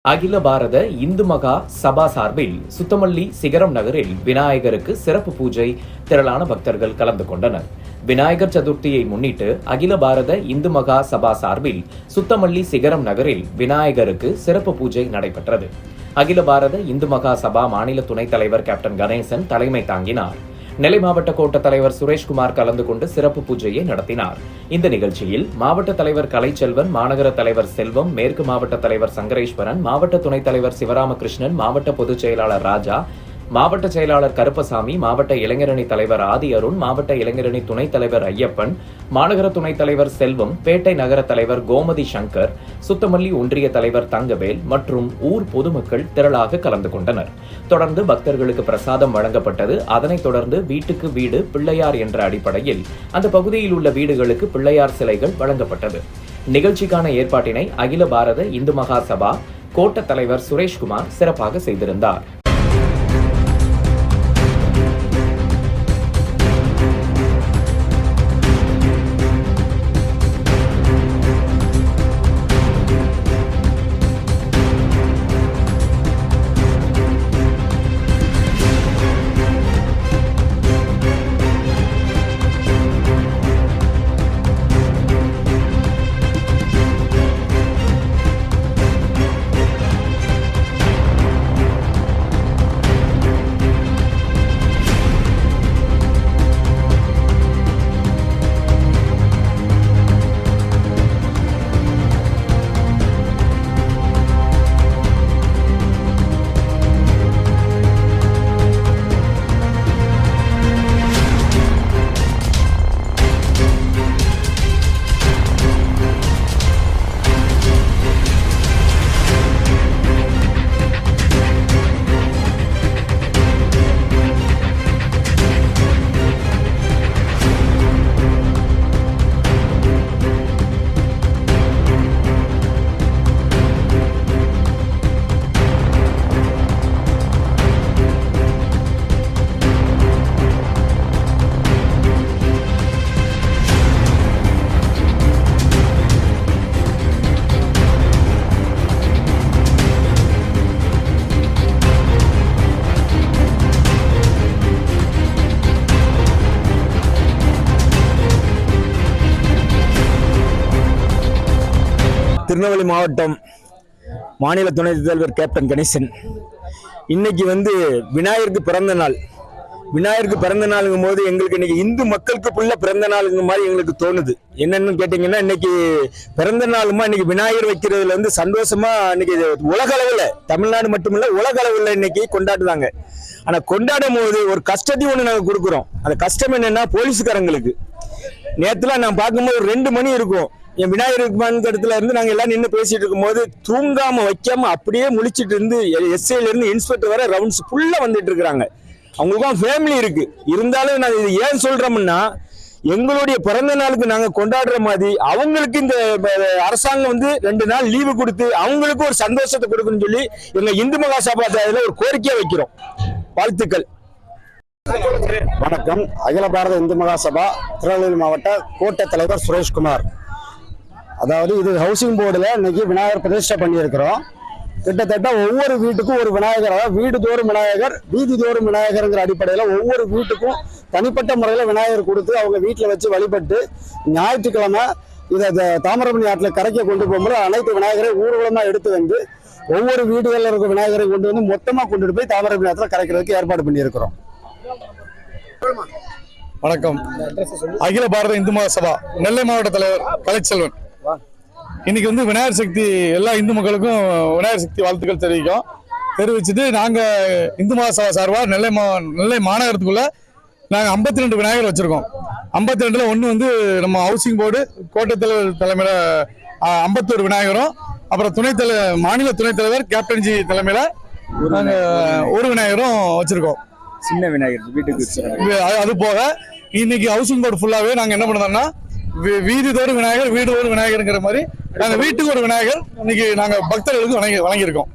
அகில பாரத இந்து மகா சபா சார்பில் சுத்தமல்லி சிகரம் நகரில் விநாயகருக்கு சிறப்பு பூஜை திரளான பக்தர்கள் கலந்து கொண்டனர். விநாயகர் சதுர்த்தியை முன்னிட்டு அகில பாரத இந்து மகா சபா சார்பில் சுத்தமல்லி சிகரம் நகரில் விநாயகருக்கு சிறப்பு பூஜை நடைபெற்றது. அகில பாரத இந்து மகா சபா மாநில துணைத் தலைவர் கேப்டன் கணேசன் தலைமை தாங்கினார். நெல்லை மாவட்ட கோட்ட தலைவர் சுரேஷ்குமார் கலந்து கொண்டு சிறப்பு பூஜையை நடத்தினார். இந்த நிகழ்ச்சியில் மாவட்ட தலைவர் கலைச்செல்வன், மாநகர தலைவர் செல்வம், மேற்கு மாவட்ட தலைவர் சங்கரேஸ்வரன், மாவட்ட துணைத் தலைவர் சிவராமகிருஷ்ணன், மாவட்ட பொதுச் செயலாளர் ராஜா, மாவட்ட செயலாளர் கருப்பசாமி, மாவட்ட இளைஞரணி தலைவர் ஆதி அருண், மாவட்ட இளைஞரணி துணைத் தலைவர் ஐயப்பன், மாநகர துணைத் தலைவர் செல்வம், பேட்டை நகர தலைவர் கோமதி சங்கர், சுத்தமல்லி ஒன்றிய தலைவர் தங்கவேல் மற்றும் ஊர் பொதுமக்கள் திரளாக கலந்து கொண்டனர். தொடர்ந்து பக்தர்களுக்கு பிரசாதம் வழங்கப்பட்டது. அதனைத் தொடர்ந்து வீட்டுக்கு வீடு பிள்ளையார் என்ற அடிப்படையில் அந்த பகுதியில் உள்ள வீடுகளுக்கு பிள்ளையார் சிலைகள் வழங்கப்பட்டது. நிகழ்ச்சிக்கான ஏற்பாட்டினை அகில பாரத இந்து மகா சபா கோட்ட தலைவர் சுரேஷ்குமார் சிறப்பாக செய்திருந்தார். திருநெல்வேலி மாவட்டம் மாநில துணைத் தலைவர் கேப்டன் கணேசன். இன்னைக்கு விநாயகருக்கு பிறந்த நாள். விநாயகருக்கு பிறந்த நாளுங்கும் போது எங்களுக்கு இன்னைக்கு இந்து மக்களுக்கு பிறந்த நாளுங்க மாதிரி எங்களுக்கு தோணுது. என்னன்னு கேட்டீங்கன்னா, இன்னைக்கு பிறந்த நாளுமா இன்னைக்கு விநாயகர் வைக்கிறதுல சந்தோஷமா இன்னைக்கு உலக அளவில், தமிழ்நாடு மட்டுமில்ல உலக அளவில் இன்னைக்கு கொண்டாடுறாங்க. ஆனா கொண்டாடும் போது ஒரு கஷ்டத்தையும் ஒண்ணு நாங்க கொடுக்குறோம். அந்த கஷ்டம் என்னன்னா, போலீஸ்காரங்களுக்கு நேற்றுலாம் நான் பார்க்கும்போது ஒரு 2 மணி இருக்கும். என் விநாயகர் இடத்துல இருந்து நாங்க எல்லாம் நின்று பேசிட்டு இருக்கும் போது தூங்காம வைக்காம அப்படியே முழிச்சிட்டு இருந்து எஸ்ஐல இருந்து இன்ஸ்பெக்டர் வர ரவுண்ட்ஸ் ஃபுல்லா வந்துட்டு இருக்கிறாங்க. அவங்களுக்கும் ஃபேமிலி இருக்கு. இருந்தாலும் நான் இது ஏன் சொல்றோம்னா, எங்களுடைய பிறந்த நாளுக்கு நாங்க கொண்டாடுற மாதிரி அவங்களுக்கு இந்த அரசாங்கம் 2 நாள் லீவு கொடுத்து அவங்களுக்கு ஒரு சந்தோஷத்தை கொடுக்கணும்னு சொல்லி எங்க இந்து மகா சபா ஒரு கோரிக்கையா வைக்கிறோம். வாழ்த்துக்கள். வணக்கம். அகில பாரத இந்து மகா சபா திருநெல்வேலி மாவட்ட கோட்ட தலைவர் சுரேஷ்குமார். அதாவது இது ஹவுசிங் போர்டுல இன்னைக்கு விநாயகர் பிரதிஷ்டை பண்ணியிருக்கிறோம். கிட்டத்தட்ட ஒவ்வொரு வீட்டுக்கும் ஒரு விநாயகர், அதாவது வீடு தோறும் விநாயகர், வீதி தோறும் விநாயகர்ங்கிற அடிப்படையில் ஒவ்வொரு வீட்டுக்கும் தனிப்பட்ட முறையில் விநாயகர் கொடுத்து அவங்க வீட்டில் வச்சு வழிபட்டு ஞாயிற்றுக்கிழமை இதை தாமிரபரணி ஆற்றில் கரைக்க கொண்டு போகும்போது அனைத்து விநாயகரை ஊர்வலமாக எடுத்து ஒவ்வொரு வீடுகளில் இருக்க விநாயகரை கொண்டு மொத்தமாக கொண்டுட்டு போய் தாமிரபரணி ஆற்றில் கரைக்கிறதுக்கு ஏற்பாடு பண்ணியிருக்கிறோம். வணக்கம். அகில பாரத இந்து மகா சபா நெல்லை மாவட்ட தலைவர் கலைச்செல்வன். இன்னைக்கு விநாயகர் சக்தி எல்லா இந்து மக்களுக்கும் விநாயகர் சக்தி வாழ்த்துக்கள் தெரிவிச்சுட்டு நாங்க இந்து மகா சபா சார்பா நெல்லை மாநகரத்துக்குள்ள நாங்க 52 விநாயகர் வச்சிருக்கோம். 52ல ஒன்று நம்ம ஹவுசிங் போர்டு கோட்டத்தலைவர் தலைமையில 51 விநாயகரும், அப்புறம் மாநில துணைத் தலைவர் கேப்டன்ஜி தலைமையில நாங்க ஒரு விநாயகரும் வச்சிருக்கோம். சின்ன விநாயகர் வீட்டுக்கு. அது போக இன்னைக்கு ஹவுசிங் போர்டு ஃபுல்லாவே நாங்க என்ன பண்ணோம்னா, வீதி தோறும் விநாயகர், வீடு தோறும் விநாயகர்ங்கிற மாதிரி நாங்க வீட்டுக்கு ஒரு விநாயகர் இன்னைக்கு நாங்க பக்தர்களுக்கு வழங்கியிருக்கோம்.